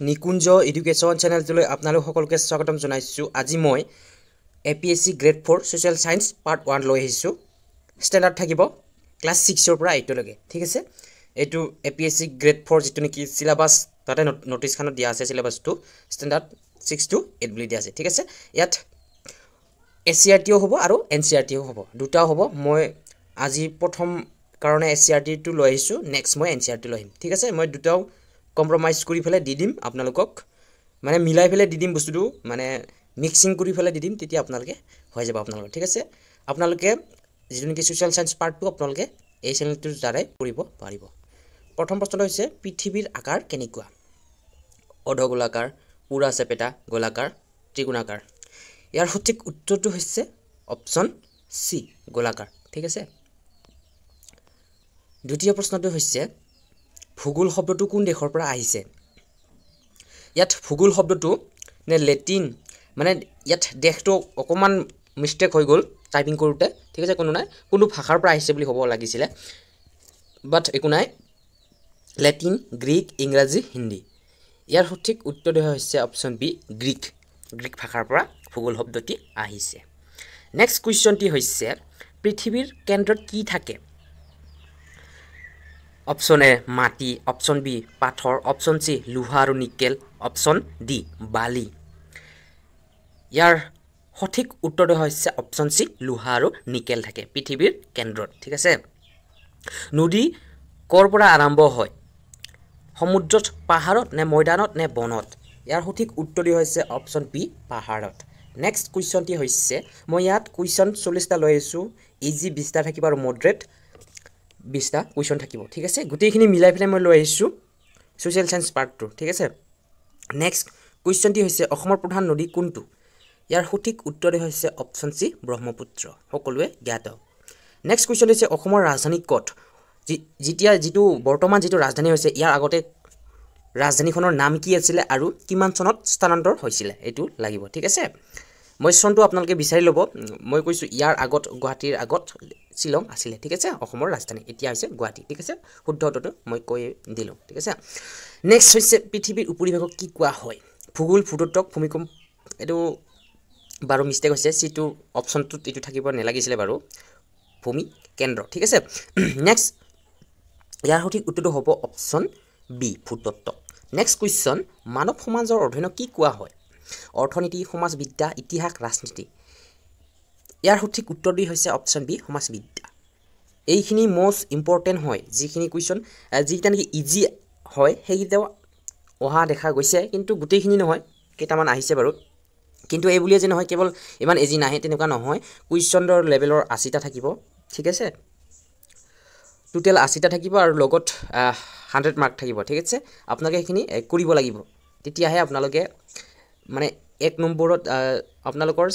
নিকুঞ্জ education চেনেলটোলৈ আপোনালোক সকলোকে স্বাগতম জনাইছোঁ। আজি মই APSC grade 4 social science part 1 লৈ আহিছোঁ। ষ্টেণ্ডাৰ্ড থাকিব ক্লাছ 6 পৰা 8 লৈকে, ঠিক আছে। এইটো APSC গ্ৰেড 4 যিটো নেকি সিলেবাছ তাতে নোটিছখনত দিয়া আছে, সিলেবাছটো ষ্টেণ্ডাৰ্ড 6 to 8 বুলি দিয়া আছে, ঠিক আছে। ইয়াত SCRTও হ'ব আৰু NCRTও হ'ব, দুটাও হ'ব। মই আজি প্ৰথম কাৰণে SCRTটো লৈ আহিছোঁ, নেক্সট মই NCRT লৈ আহিম, ঠিক আছে। মই দুটাও কম্প্ৰমাইজ কৰি ফেলে দি দিম আপোনালোকক, মানে মিলাই ফেলে দি দিম বস্তুটো, মানে মিক্সিং কৰি ফেলে দি দিম, তেতিয়া আপোনালোকে হৈ যাব আপোনালোকৰ, ঠিক আছে। আপোনালোকে যিটো নেকি ছ'চিয়েল সায়েন্স পাৰ্ট 2 আপোনালোকে এই চেনেলটোৰ দ্বাৰাই পঢ়িব পাৰিব। প্ৰথম প্ৰশ্নটো হৈছে পৃথিৱীৰ আকাৰ কেনেকুৱা? অৰ্ধগোলাকাৰ, পুৰা চেপেটা, গোলাকাৰ, ত্ৰিকোণাকাৰ। ইয়াৰ সঠিক উত্তৰটো হৈছে অপশ্যন চি, গোলাকাৰ, ঠিক আছে। দ্বিতীয় প্ৰশ্নটো হৈছে ভূগোল শব্দটো কোন দেশৰ পৰা আহিছে? ইয়াত ভূগোল শব্দটো নে লেটিন, মানে ইয়াত দেশটো অকণমান মিষ্টেক হৈ গ'ল টাইপিং কৰোঁতে, ঠিক আছে, কোনো নাই, কোনো ভাষাৰ পৰা আহিছে বুলি হ'ব লাগিছিলে, বাট একো নাই, লেটিন, গ্ৰীক, ইংৰাজী, হিন্দী। ইয়াৰ সঠিক উত্তৰটো হৈছে অপশ্যন বি, গ্ৰীক ভাষাৰ পৰা ভূগোল শব্দটি আহিছে। নেক্সট কুৱেশ্যনটি হৈছে পৃথিৱীৰ কেন্দ্ৰত কি থাকে? অপশ্যন এ মাটি, অপশ্যন বি পাথৰ, অপশ্যন চি লোহা আৰু নিকেল, অপশ্যন ডি বালি। ইয়াৰ সঠিক উত্তৰটো হৈছে অপশ্যন চি, লোহা আৰু নিকেল থাকে পৃথিৱীৰ কেন্দ্ৰত, ঠিক আছে। নদী ক'ৰ পৰা আৰম্ভ হয়? সমুদ্ৰত, পাহাৰত নে মৈদানত নে বনত? ইয়াৰ সঠিক উত্তৰটো হৈছে অপশ্যন বি, পাহাৰত। নেক্সট কুৱেশ্যনটি হৈছে, মই ইয়াত কুৱেশ্যন 40টা লৈ আহিছোঁ, ইজি 20টা থাকিব আৰু মডাৰেট 20টা কুৱেশ্যন থাকিব, ঠিক আছে। গোটেইখিনি মিলাই পেলাই মই লৈ আহিছোঁ ছ'চিয়েল সায়েন্স পাৰ্ট 2, ঠিক আছে। নেক্সট কুৱেশ্যনটি হৈছে অসমৰ প্ৰধান নদী কোনটো? ইয়াৰ সঠিক উত্তৰটো হৈছে অপশ্যন চি, ব্ৰহ্মপুত্ৰ, সকলোৱে জ্ঞাত। নেক্সট কুৱেশ্যন হৈছে অসমৰ ৰাজধানী ক'ত? যিটো বৰ্তমান যিটো ৰাজধানী হৈছে, ইয়াৰ আগতে ৰাজধানীখনৰ নাম কি আছিলে আৰু কিমান চনত স্থানান্তৰ হৈছিলে, এইটো লাগিব, ঠিক আছে। মই চনটো আপোনালোকে বিচাৰি ল'ব, মই কৈছোঁ ইয়াৰ আগত গুৱাহাটীৰ আগত শ্বিলং আছিলে, ঠিক আছে, অসমৰ ৰাজধানী এতিয়া হৈছে গুৱাহাটী, ঠিক আছে। শুদ্ধ উত্তৰটো মই কৈ দিলোঁ, ঠিক আছে। নেক্সট হৈছে পৃথিৱীৰ উপৰিভাগক কি কোৱা হয়? ভূগোল, ভূতত্ত্বক, ভূমিকম্প, এইটো বাৰু মিষ্টেক হৈছে, চিটো অপশ্যনটোত এইটো থাকিব নালাগিছিলে বাৰু, ভূমি কেন্দ্ৰ, ঠিক আছে। নেক্সট ইয়াৰ সঠিক উত্তৰটো হ'ব অপশ্যন বি, ভূতত্ত্ব। নেক্সট কুৱেশ্যন মানৱ সমাজৰ অধ্যয়নক কি কোৱা হয়? অৰ্থনীতি, সমাজবিদ্যা, ইতিহাস, ৰাজনীতি। ইয়াৰ সঠিক উত্তৰটি হৈছে অপশ্যন বি, সমাজবিদ্যা। এইখিনি মষ্ট ইম্পৰ্টেণ্ট হয়, যিখিনি কুৱেশ্যন যিকেইটা নেকি ইজি হয় সেইকেইটাও অহা দেখা গৈছে, কিন্তু গোটেইখিনি নহয়, কেইটামান আহিছে বাৰু, কিন্তু এই বুলিয়ে যে নহয় কেৱল ইমান ইজি নাহে তেনেকুৱা নহয়। কুৱেশ্যনৰ লেভেলৰ 80টা থাকিব, ঠিক আছে, টোটেল 80টা থাকিব আৰু লগত 100 মাৰ্ক থাকিব, ঠিক আছে। আপোনালোকে সেইখিনি কৰিব লাগিব, তেতিয়াহে আপোনালোকে মানে 1 নম্বৰত আপোনালোকৰ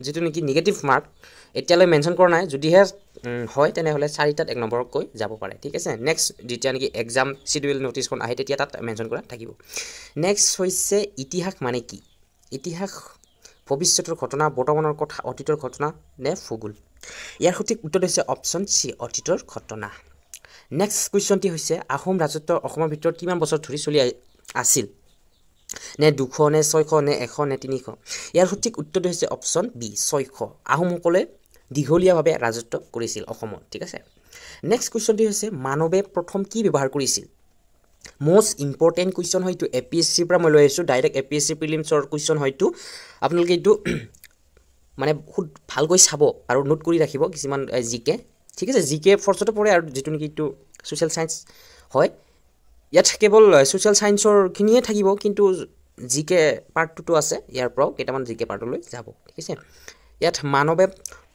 যিটো নেকি নিগেটিভ মাৰ্ক এতিয়ালৈ মেনশ্যন কৰা নাই, যদিহে হয় তেনেহ'লে 4টাত 1 নম্বৰকৈ যাব পাৰে, ঠিক আছে। নেক্সট যেতিয়া নেকি এক্সাম চিডিউল ন'টিছখন আহে তেতিয়া তাত মেনশ্যন কৰা থাকিব। নেক্সট হৈছে ইতিহাস মানে কি? ইতিহাস ভৱিষ্যতৰ ঘটনা, বৰ্তমানৰ কথা, অতীতৰ ঘটনা নে ভূগোল? ইয়াৰ সঠিক উত্তৰ হৈছে অপশ্যন চি, অতীতৰ ঘটনা। নেক্সট কুৱেশ্যনটি হৈছে আহোম ৰাজত্ব অসমৰ ভিতৰত কিমান বছৰ ধৰি চলি আছিল? নে 200 নে 600 নে 100 নে 300? ইয়াৰ সঠিক উত্তৰটো হৈছে অপশ্যন বি, 600। আহোমসকলে দীঘলীয়াভাৱে ৰাজত্ব কৰিছিল অসমত, ঠিক আছে। নেক্সট কুৱেশ্যনটি হৈছে মানৱে প্ৰথম কি ব্যৱহাৰ কৰিছিল? মষ্ট ইম্পৰ্টেণ্ট কুৱেশ্যন হয়তো, APSCৰ পৰা মই লৈ আহিছোঁ, ডাইৰেক্ট APSC প্ৰিলিমছৰ কুৱেশ্যন হয়তো। আপোনালোকে এইটো মানে বহুত ভালকৈ চাব আৰু নোট কৰি ৰাখিব কিছুমান জিকে, ঠিক আছে। জিকে ফৰ্চতে পৰে আৰু যিটো নেকি এইটো ছ'চিয়েল সায়েন্স হয়, ইয়াত কেৱল ছ'চিয়েল সায়েন্সৰখিনিয়ে থাকিব, কিন্তু জিকে পাৰ্ট 2টো আছে, ইয়াৰ পৰাও কেইটামান জিকে পাৰ্টলৈ যাব, ঠিক আছে। ইয়াত মানৱে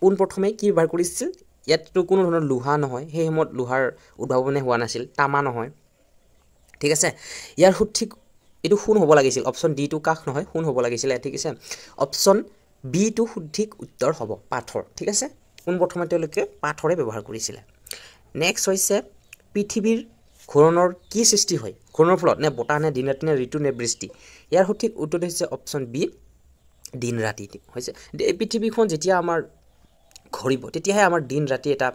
পোনপ্ৰথমে কি ব্যৱহাৰ কৰিছিল? ইয়াততো কোনো ধৰণৰ লোহা নহয়, সেই সময়ত লোহাৰ উদ্ভাৱনে হোৱা নাছিল, তামা নহয়, ঠিক আছে। ইয়াৰ সঠিক এইটো সোণ হ'ব লাগিছিল, অপশ্যন ডিটো কাষ নহয়, সোণ হ'ব লাগিছিলে, ঠিক আছে। অপশ্যন বিটো সঠিক উত্তৰ হ'ব পাথৰ, ঠিক আছে। পোনপ্ৰথমে তেওঁলোকে পাথৰে ব্যৱহাৰ কৰিছিলে। নেক্সট হৈছে পৃথিৱীৰ ঘূৰণৰ কি সৃষ্টি হয়? ঘূৰণৰ ফলত নে বতাহ নে দিন ৰাতি নে ঋতু নে বৃষ্টি? ইয়াৰ সঠিক উত্তৰটো হৈছে অপশ্যন বি, দিন ৰাতি হৈছে। এই পৃথিৱীখন যেতিয়া আমাৰ ঘূৰিব তেতিয়াহে আমাৰ দিন ৰাতি এটা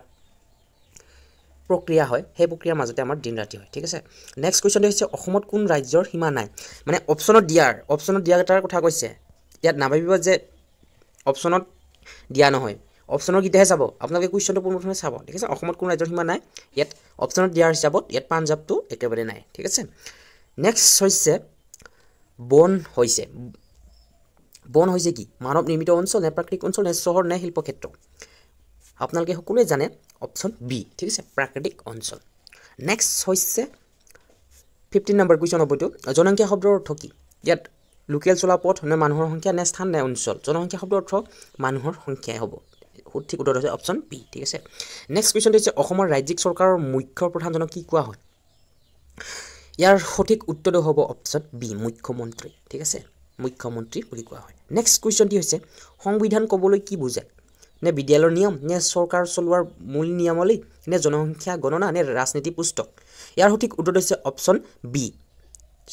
প্ৰক্ৰিয়া হয় সেই প্ৰক্ৰিয়াৰ মাজতে আমাৰ দিন ৰাতি হয় ঠিক আছে নেক্সট কুৱেশ্যনটো হৈছে অসমত কোন ৰাজ্যৰ সীমা নাই মানে অপশ্যনত দিয়া এটাৰ কথা কৈছে ইয়াত নাভাবিব যে অপশ্যনত দিয়া নহয় অপশ্যনৰ গিটাহে চাব আপোনালোকে কুৱেশ্যনটো পোনপ্ৰথমে চাব ঠিক আছে অসমত কোন ৰাজ্যৰ সীমা নাই ইয়াত অপশ্যনত দিয়াৰ হিচাপত ইয়াত পাঞ্জাবটো একেবাৰে নাই ঠিক আছে নেক্সট হৈছে বন হৈছে কি মানৱ নিৰ্মিত অঞ্চল নে প্ৰাকৃতিক অঞ্চল নে চহৰ নে শিল্পক্ষেত্ৰ আপোনালোকে সকলোৱে জানে অপশ্যন বি ঠিক আছে প্ৰাকৃতিক অঞ্চল নেক্সট হৈছে 15 নম্বৰ কুৱেশ্যন হ'ব এইটো জনসংখ্যা শব্দৰ অৰ্থ কি ইয়াত লোকেল চলাপথ নে মানুহৰ সংখ্যা নে স্থান নে অঞ্চল জনসংখ্যা শব্দৰ অৰ্থ মানুহৰ সংখ্যাই হ'ব সঠিক উত্তৰ হৈছে অপশ্যন বি ঠিক আছে নেক্সট কুৱেশ্যনটো হৈছে অসমৰ ৰাজ্যিক চৰকাৰৰ মুখ্য প্ৰধানজনক কি কোৱা হয় ইয়াৰ সঠিক উত্তৰটো হ'ব অপশ্যন বি মুখ্যমন্ত্ৰী ঠিক আছে মুখ্যমন্ত্ৰী বুলি কোৱা হয় নেক্সট কুৱেশ্যনটি হৈছে সংবিধান ক'বলৈ কি বুজায় নে বিদ্যালয়ৰ নিয়ম নে চৰকাৰ চলোৱাৰ মূল নিয়মাৱলী নে জনসংখ্যা গণনা নে ৰাজনীতি পুস্তক ইয়াৰ সঠিক উত্তৰ হৈছে অপশ্যন বি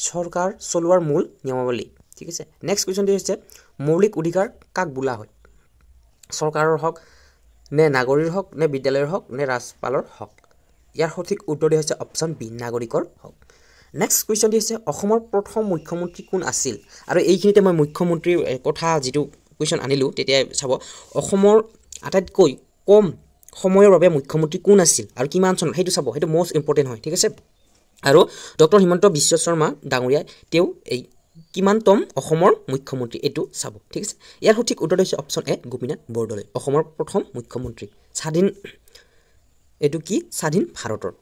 চৰকাৰ চলোৱাৰ মূল নিয়মাৱলী ঠিক আছে নেক্সট কুৱেশ্যনটি হৈছে মৌলিক অধিকাৰ কাক বোলা হয় চৰকাৰৰ হক নে নাগৰিকৰ হক নে বিদ্যালয়ৰ হক নে ৰাজপালৰ হক ইয়াৰ সঠিক উত্তৰটো হৈছে অপশ্যন বি নাগৰিকৰ হক নেক্সট কুৱেশ্যনটি হৈছে অসমৰ প্ৰথম মুখ্যমন্ত্ৰী কোন আছিল আৰু এইখিনিতে মই মুখ্যমন্ত্ৰীৰ কথা যিটো কুৱেশ্যন আনিলোঁ তেতিয়া চাব অসমৰ আটাইতকৈ কম সময়ৰ বাবে মুখ্যমন্ত্ৰী কোন আছিল আৰু কিমান চনত সেইটো চাব সেইটো মোষ্ট ইম্পৰ্টেণ্ট হয় ঠিক আছে আৰু ডক্টৰ হিমন্ত বিশ্ব শৰ্মা ডাঙৰীয়াই তেওঁ এই কিমানতম অসমৰ মুখ্যমন্ত্ৰী এইটো চাব ঠিক আছে ইয়াৰ সঠিক উত্তৰটো হৈছে অপশ্যন এ গোপীনাথ বৰদলৈ অসমৰ প্ৰথম মুখ্যমন্ত্ৰী এইটো কি স্বাধীন ভাৰতৰ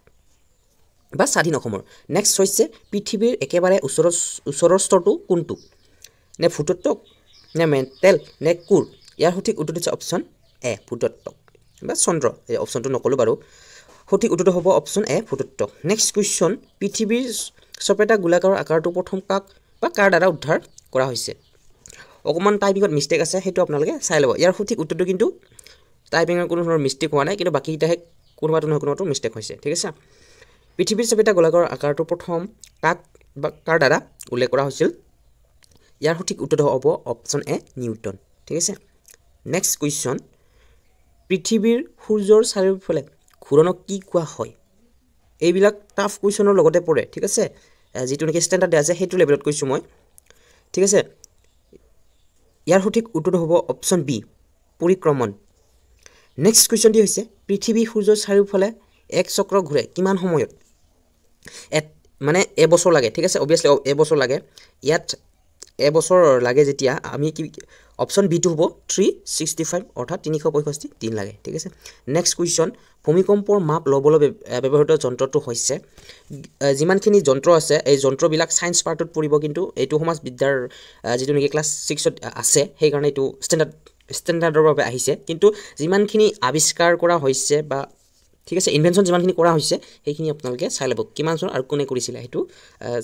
বা স্বাধীন অসমৰ নেক্সট হৈছে পৃথিৱীৰ একেবাৰে ওচৰৰ স্তৰটো কোনটো নে ভূতত্ত্বক নে মেণ্টেল নে কোৰ ইয়াৰ সঠিক উত্তৰটো হৈছে অপশ্যন এ ভূতত্ত্বক বা চন্দ্ৰ এই অপশ্যনটো নক'লোঁ বাৰু সঠিক উত্তৰটো হ'ব অপশ্যন এ ভূতত্ত্বক নেক্সট কুৱেশ্যন পৃথিৱীৰ চপেটা গোলাকাৰৰ আকাৰটো প্ৰথম কাক বা কাৰ দ্বাৰা উদ্ধাৰ কৰা হৈছে অকণমান টাইপিঙত মিষ্টেক আছে সেইটো আপোনালোকে চাই ল'ব ইয়াৰ সঠিক উত্তৰটো কিন্তু টাইপিঙৰ কোনো ধৰণৰ মিষ্টেক হোৱা নাই কিন্তু বাকীকেইটাহে কোনোবাটো নহয় কোনোবাটো মিষ্টেক হৈছে ঠিক আছে পৃথিৱীৰ চপেটা গোলাকাৰৰ আকাৰটো প্ৰথম কাক বা কাৰ দ্বাৰা উল্লেখ কৰা হৈছিল ইয়াৰ সঠিক উত্তৰটো হ'ব অপশ্যন এ নিউটন ঠিক আছে নেক্সট কুৱেশ্যন পৃথিৱীৰ সূৰ্যৰ চাৰিওফালে ঘূৰণক কি কোৱা হয় এইবিলাক টাফ কুৱেশ্যনৰ লগতে পৰে ঠিক আছে যিটো নেকি ষ্টেণ্ডাৰ্ড আছে সেইটো লেভেলত কৈছোঁ মই ঠিক আছে ইয়াৰ সঠিক উত্তৰটো হ'ব অপশ্যন বি পৰিক্ৰমণ নেক্সট কুৱেশ্যনটি হৈছে পৃথিৱী সূৰ্যৰ চাৰিওফালে এক চক্ৰ ঘূৰে কিমান সময়ত মানে এবছৰ লাগে ঠিক আছে অবভিয়াছলি এবছৰ লাগে ইয়াত এবছৰ লাগে যেতিয়া আমি কি অপশ্যন বিটো হ'ব 365 অৰ্থাৎ 365 দিন লাগে ঠিক আছে নেক্সট কুৱেশ্যন ভূমিকম্পৰ মাপ ল'বলৈ ব্যৱহৃত যন্ত্ৰটো হৈছে যিমানখিনি যন্ত্ৰ আছে এই যন্ত্ৰবিলাক ছায়েন্স পাৰ্টত পৰিব কিন্তু এইটো সমাজবিদ্যাৰ যিটো নেকি ক্লাছ 6ত আছে সেইকাৰণে এইটো ষ্টেণ্ডাৰ্ডৰ বাবে আহিছে কিন্তু যিমানখিনি আৱিষ্কাৰ কৰা হৈছে বা ঠিক আছে ইনভেনশ্যন যিমানখিনি কৰা হৈছে সেইখিনি আপোনালোকে চাই ল'ব কিমান চন আৰু কোনে কৰিছিলে সেইটো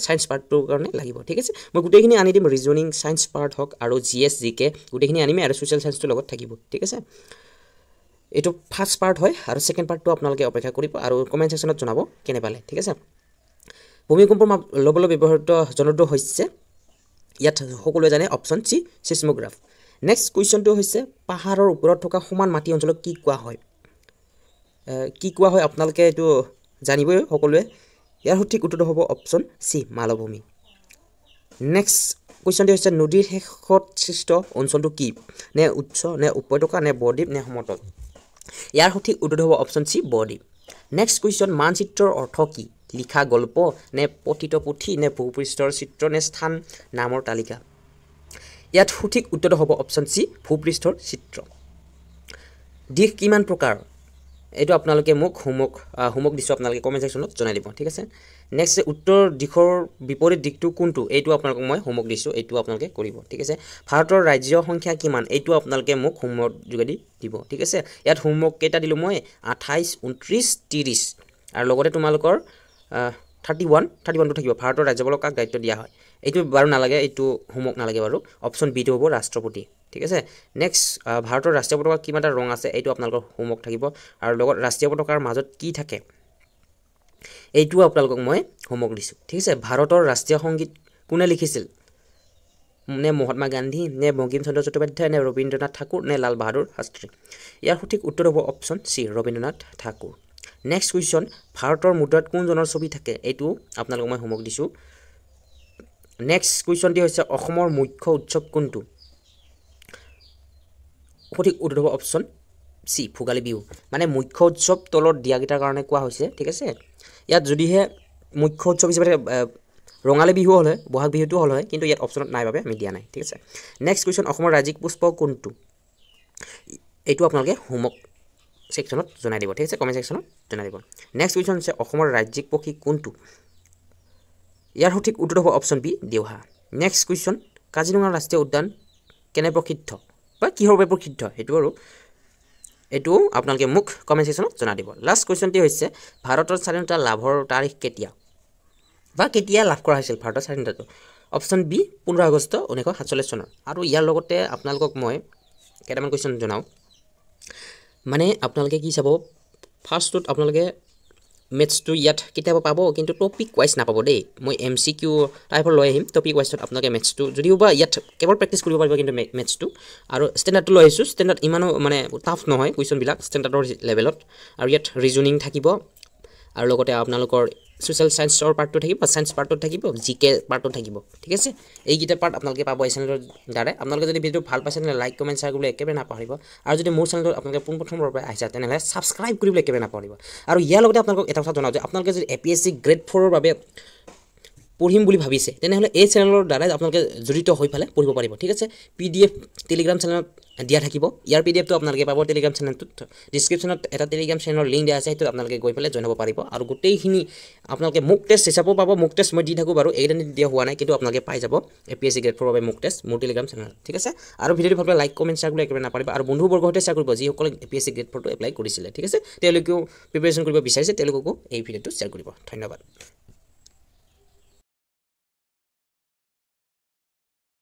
ছায়েন্স পাৰ্টটোৰ কাৰণে লাগিব ঠিক আছে মই গোটেইখিনি আনি দিম ৰিজনিং ছায়েন্স পাৰ্ট হওক আৰু GS GK গোটেইখিনি আনিমেই আৰু ছ'চিয়েল ছায়েন্সটোৰ লগত থাকিব ঠিক আছে এইটো ফাৰ্ষ্ট পাৰ্ট হয় আৰু ছেকেণ্ড পাৰ্টটো আপোনালোকে অপেক্ষা কৰিব আৰু কমেণ্ট ছেকশ্যনত জনাব কেনে পালে ঠিক আছে ভূমিকম্পৰ মাপ ল'বলৈ ব্যৱহৃত যন্ত্ৰটো হৈছে ইয়াত সকলোৱে জানে অপশ্যন চি চিছমোগ্ৰাফ নেক্সট কুৱেশ্যনটো হৈছে পাহাৰৰ ওপৰত থকা সমান মাটি অঞ্চলক কি কোৱা হয় আপোনালোকে এইটো জানিবই সকলোৱে ইয়াৰ সঠিক উত্তৰটো হ'ব অপশ্যন চি মালভূমি নেক্সট কুৱেশ্যনটো হৈছে নদীৰ শেষত সৃষ্ট অঞ্চলটো কি নে উৎস নে উপত্যকা নে বদ্বীপ নে সমতল ইয়াৰ সঠিক উত্তৰটো হ'ব অপশ্যন চি বদ্বীপ নেক্সট কুৱেশ্যন মানচিত্ৰৰ অৰ্থ কি লিখা গল্প নে পঠিত পুথি নে ভূপৃষ্ঠৰ চিত্ৰ নে স্থান নামৰ তালিকা ইয়াত সঠিক উত্তৰটো হ'ব অপশ্যন চি ভূপৃষ্ঠৰ চিত্ৰ দিশ কিমান প্ৰকাৰ এইটো আপোনালোকে মোক হোমৱৰ্ক দিছোঁ আপোনালোকে কমেণ্ট ছেকশ্যনত জনাই দিব ঠিক আছে নেক্সট উত্তৰ দিশৰ বিপৰীত দিশটো কোনটো এইটো আপোনালোকক মই হোমৱৰ্ক দিছোঁ এইটো আপোনালোকে কৰিব ঠিক আছে ভাৰতৰ ৰাজ্য সংখ্যা কিমান এইটো আপোনালোকে মোক হোমৱৰ্ক যোগেদি দিব ঠিক আছে ইয়াত হোমৱৰ্ক কেইটা দিলোঁ মই 28 29 30 আৰু লগতে তোমালোকৰ 31টো থাকিব ভাৰতৰ ৰাজ্যপালক কাক দায়িত্ব দিয়া হয় এইটো বাৰু নালাগে এইটো হোমৱৰ্ক নালাগে বাৰু অপশ্যন বিটো হ'ব ৰাষ্ট্ৰপতি ঠিক আছে নেক্সট ভাৰতৰ ৰাষ্ট্ৰীয় পতাকা কিমানটা ৰং আছে এইটো আপোনালোকৰ হোমৱৰ্ক থাকিব আৰু লগত ৰাষ্ট্ৰীয় পতাকাৰ মাজত কি থাকে এইটো আপোনালোকক মই হোমৱৰ্ক দিছোঁ ঠিক আছে ভাৰতৰ ৰাষ্ট্ৰীয় সংগীত কোনে লিখিছিল নে মহাত্মা গান্ধী নে বংকিম চন্দ্ৰ চট্টোপাধ্যায় নে ৰবীন্দ্ৰনাথ ঠাকুৰ নে লাল বাহাদুৰ শাস্ত্ৰী ইয়াৰ সঠিক উত্তৰ হ'ব option C Rabindranath Thakur next question ভাৰতৰ মুদ্ৰাত কোনজনৰ ছবি থাকে এইটো আপোনালোকক মই হোমৱৰ্ক দিছোঁ নেক্সট কুৱেশ্যনটি হৈছে অসমৰ মুখ্য উৎসৱ কোনটো সঠিক উত্তৰ হ'ব অপশ্যন চি ভোগালী বিহু মানে মুখ্য উৎসৱ তলত দিয়াকেইটাৰ কাৰণে কোৱা হৈছে ঠিক আছে ইয়াত যদিহে মুখ্য উৎসৱ হিচাপে ৰঙালী বিহু হ'ল হয় বহাগ বিহুটো হ'ল হয় কিন্তু ইয়াত অপশ্যনত নাই বাবে আমি দিয়া নাই ঠিক আছে নেক্সট কুৱেশ্যন অসমৰ ৰাজ্যিক পুষ্প কোনটো এইটো আপোনালোকে হোমৱৰ্ক সেকশনত জনাই দিব ঠিক আছে কমেন্ট সেকশনত জনাই দিব নেক্সট কুৱেশ্যন আছে অসমৰ ৰাজ্যিক পক্ষী কোনটো ইয়াৰ সঠিক উত্তৰ হ'ব অপশ্যন বি দেওহা নেক্সট কুৱেশ্যন কাজিৰঙা ৰাষ্ট্ৰীয় উদ্যান কেনে প্ৰসিদ্ধ বা কিহৰ বাবে প্ৰসিদ্ধ সেইটো আৰু এটো আপোনালোকে মুখ কমেন্ট সেকশনত জনাই দিব লাষ্ট কুৱেশ্যনটি হৈছে ভাৰতৰ স্বাধীনতা লাভৰ তাৰিখ কেতিয়া বা কেতিয়া লাভ কৰা হৈছিল ভাৰতৰ স্বাধীনতাটো অপশ্যন বি 15 আগষ্ট 1947 চনৰ আৰু ইয়াৰ লগতে আপোনালোকক মই কেইটামান কুৱেশ্যন জনাও মানে আপোনালোকে কি চাব ফাৰ্ষ্টত আপোনালোকে মেথছটো ইয়াত কিতাপ পাব কিন্তু টপিক ওয়াইজ নাপাব দেই মই এমসিকিউ টাইপৰ লৈ আহিম টপিক ওয়াইজত আপোনালোকে মেথছটো যদিও বা ইয়াত কেৱল প্ৰেক্টিছ কৰিব পাৰিব কিন্তু মেথছটো আৰু ষ্টেণ্ডাৰ্ডটো লৈ আহিছোঁ ষ্টেণ্ডাৰ্ড ইমানো মানে টাফ নহয় কুৱেশ্যনবিলাক ষ্টেণ্ডাৰ্ডৰ লেভেলত আৰু ইয়াত ৰিজনিং থাকিব আৰু লগতে আপোনালোকৰ সোশ্যাল সায়েন্সৰ পাৰ্টটো থাকিব সায়েন্স পাৰ্টটো থাকিব জিকে পাৰ্টটো থাকিব ঠিক আছে এই গিটা পাৰ্ট আপোনালোকে পাব এই চেনেলৰ দ্বাৰা আপোনালোকে যদি ভিডিঅ ভাল পাইছে তেনে লাইক কমেন্ট শেয়াৰ কৰিবলৈ একেবাৰে নাপাহৰিব আৰু যদি মোৰ চেনেলত আপোনালোকে পোনপ্ৰথমৰ পৰা আহিছে তেনেহলে সাবস্ক্ৰাইব কৰিবলৈ একেবাৰে নাপাহৰিব আৰু ইয়াৰ লগতে আপোনালোকক এটা কথা জনাও যে আপোনালোকে যদি এপিএসসি গ্ৰেড 4 ৰ বাবে পঢ়িম বুলি ভাবিছে তেনেহলে এই চেনেলৰ দ্বাৰা আপোনালোকে জড়িত হৈ ফালে পঢ়িব পাৰিব ঠিক আছে পিডিএফ টেলিগ্ৰাম চেনেলত দিয়া থাকিব ইয়াৰ পিডিএফটো আপোনালোকে পাব টেলিগ্ৰাম চেনেলটোত ডেসক্ৰিপচনত এটা টেলিগ্ৰাম চেনেলৰ লিংক দিয়া আছে সেইটো আপোনালোকে গৈ ফালে জইন হ'ব পাৰিব আৰু গোটেইখিনি আপোনালোকে মুক টেষ্ট হিচাপে পাব মুক টেষ্ট মই দি থাকো বাৰু এইদিন দিয়া হোৱা নাই কিন্তু আপোনালোকে পাই যাব এপিএসসি গ্ৰেড 4 ৰ বাবে মুক টেষ্ট মোৰ টেলিগ্ৰাম চেনেল ঠিক আছে আৰু ভিডিঅটো ভাল পালে লাইক কমেন্ট শেয়াৰ কৰিবলৈ একেবাৰে নাপাহৰিব আৰু বন্ধুবৰ্গৰ সৈতে শেয়াৰ কৰিব যিসকলে এপিএসসি গ্ৰেড 4 টো এপ্লাই কৰিছিলে ঠিক আছে তেওঁলোকেও প্ৰিপাৰেচন কৰিব বিচাৰিছে তেওঁলোককো এই ভিডিঅটো শেয়াৰ কৰিব ধন্যবাদ